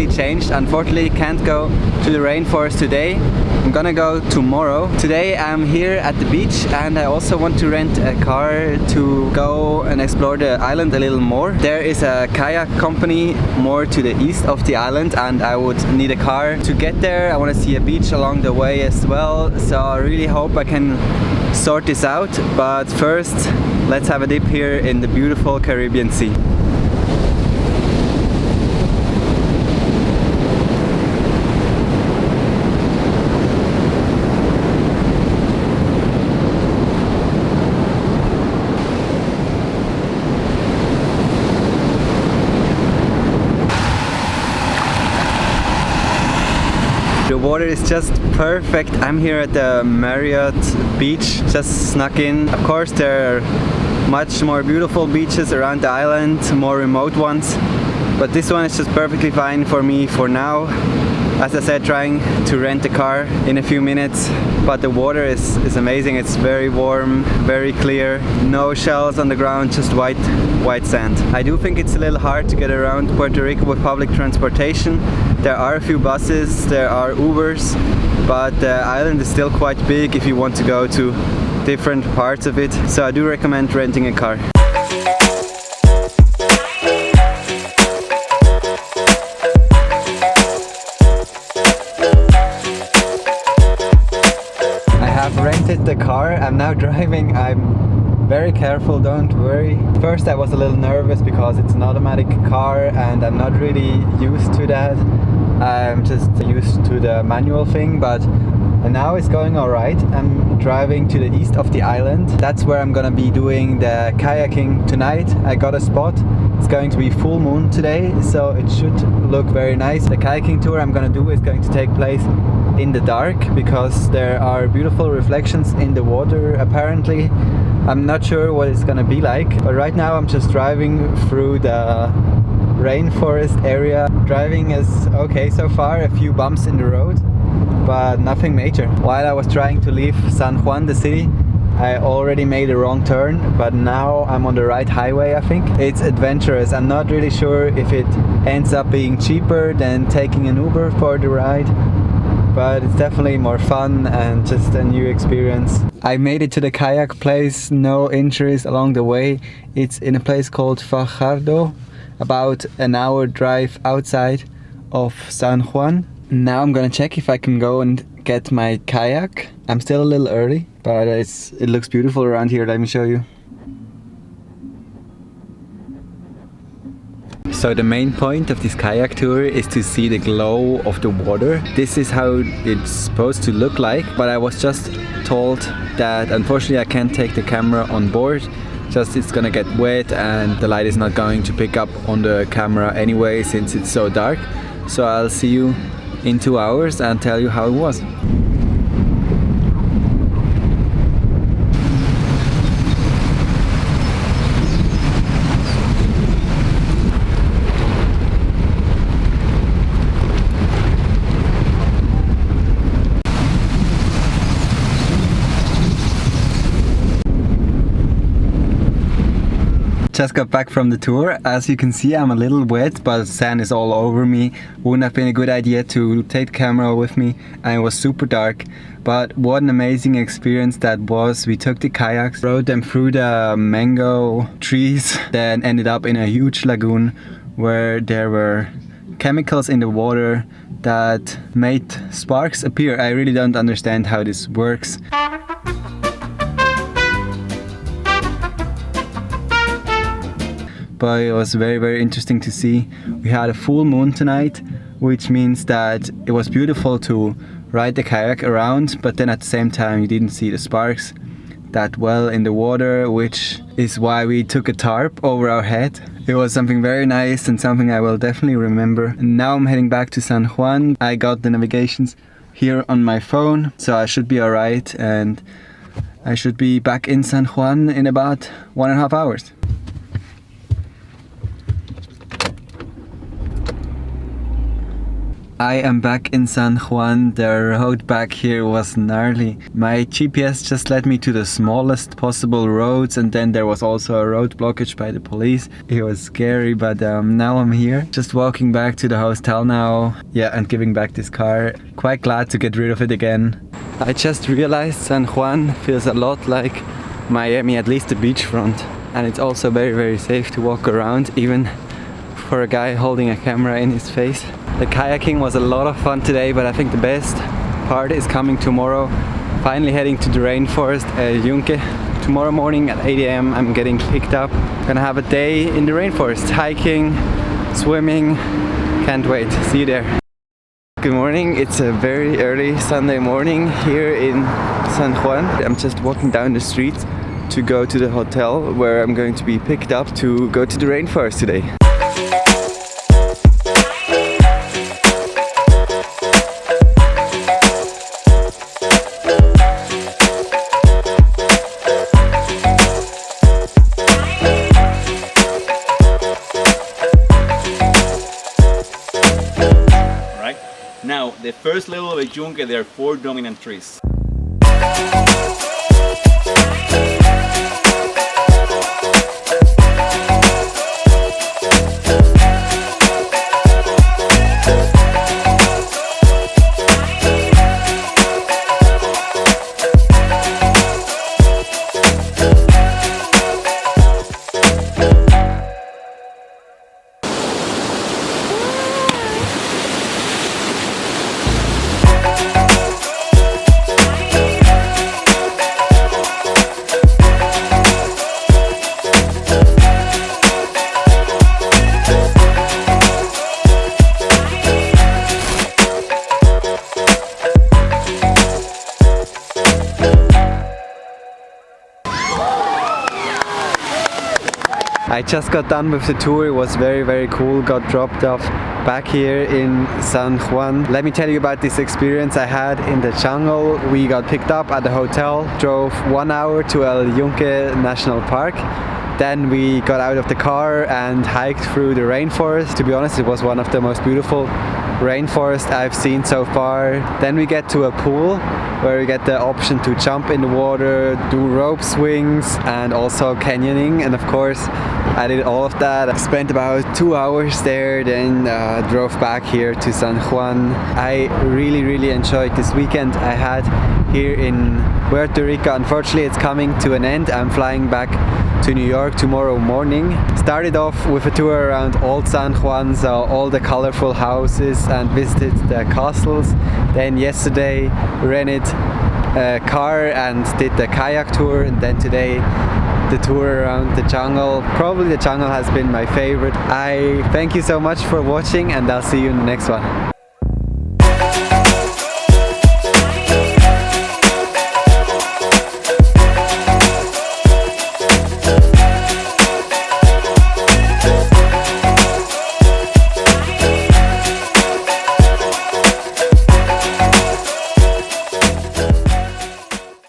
completely changed. Unfortunately, can't go to the rainforest today. I'm gonna go tomorrow. Today I'm here at the beach and I also want to rent a car to go and explore the island a little more. There is a kayak company more to the east of the island and I would need a car to get there. I want to see a beach along the way as well, so I really hope I can sort this out. But first, let's have a dip here in the beautiful Caribbean Sea. The water is just perfect. I'm here at the Marriott beach, just snuck in. Of course there are much more beautiful beaches around the island, more remote ones, but this one is just perfectly fine for me for now. As I said, trying to rent a car in a few minutes, but the water is amazing. It's very warm, very clear, no shells on the ground, just white sand. I do think it's a little hard to get around Puerto Rico with public transportation. There are a few buses, there are Ubers, but the island is still quite big if you want to go to different parts of it, so I do recommend renting a car. Rented the car. I'm now driving. I'm very careful, don't worry. First I was a little nervous because it's an automatic car and I'm not really used to that. I'm just used to the manual thing, but now it's going alright. I'm driving to the east of the island. That's where I'm gonna be doing the kayaking tonight. I got a spot. It's going to be full moon today, so it should look very nice. The kayaking tour I'm gonna do is going to take place in the dark because there are beautiful reflections in the water apparently. I'm not sure what it's gonna be like, but right now I'm just driving through the rainforest area. Driving is okay so far, a few bumps in the road, but nothing major. While I was trying to leave San Juan, the city, I already made a wrong turn, but now I'm on the right highway, I think. It's adventurous. I'm not really sure if it ends up being cheaper than taking an Uber for the ride, but it's definitely more fun and just a new experience. I made it to the kayak place, no injuries along the way. It's in a place called Fajardo, about an hour drive outside of San Juan. Now I'm gonna check if I can go and get my kayak. I'm still a little early, but it looks beautiful around here. Let me show you. So the main point of this kayak tour is to see the glow of the water. This is how it's supposed to look like, but I was just told that unfortunately I can't take the camera on board. Just it's gonna get wet and the light is not going to pick up on the camera anyway since it's so dark. So I'll see you in 2 hours and tell you how it was. Just got back from the tour. As you can see, I'm a little wet, but sand is all over me. Wouldn't have been a good idea to take the camera with me, and it was super dark. But what an amazing experience that was. We took the kayaks, rode them through the mango trees, then ended up in a huge lagoon where there were chemicals in the water that made sparks appear. I really don't understand how this works. But it was very, very interesting to see. We had a full moon tonight, which means that it was beautiful to ride the kayak around, but then at the same time you didn't see the sparks that well in the water, which is why we took a tarp over our head. It was something very nice and something I will definitely remember. Now I'm heading back to San Juan. I got the navigations here on my phone, so I should be alright, and I should be back in San Juan in about 1.5 hours. I am back in San Juan. The road back here was gnarly. My GPS just led me to the smallest possible roads, and then there was also a road blockage by the police. It was scary, but now I'm here. Just walking back to the hotel now. Yeah, and giving back this car. Quite glad to get rid of it again. I just realized San Juan feels a lot like Miami, at least the beachfront. And it's also very, very safe to walk around, even for a guy holding a camera in his face. The kayaking was a lot of fun today, but I think the best part is coming tomorrow. Finally heading to the rainforest, Yunque. Tomorrow morning at 8 AM I'm getting picked up. Gonna have a day in the rainforest, hiking, swimming. Can't wait. See you there. Good morning. It's a very early Sunday morning here in San Juan. I'm just walking down the street to go to the hotel where I'm going to be picked up to go to the rainforest today. Now, the first level of the Yunque, there are 4 dominant trees. I just got done with the tour. It was very, very cool. Got dropped off back here in San Juan. Let me tell you about this experience I had in the jungle. We got picked up at the hotel, drove 1 hour to El Yunque National Park. Then we got out of the car and hiked through the rainforest. To be honest, it was one of the most beautiful rainforests I've seen so far. Then we get to a pool where we get the option to jump in the water, do rope swings, and also canyoning. And of course, I did all of that. I spent about 2 hours there, then drove back here to San Juan. I really, really enjoyed this weekend I had here in Puerto Rico. Unfortunately, it's coming to an end. I'm flying back to New York tomorrow morning. Started off with a tour around Old San Juan, so all the colorful houses, and visited the castles. Then yesterday rented a car and did the kayak tour, and then today the tour around the jungle. Probably the jungle has been my favorite. I thank you so much for watching, and I'll see you in the next one.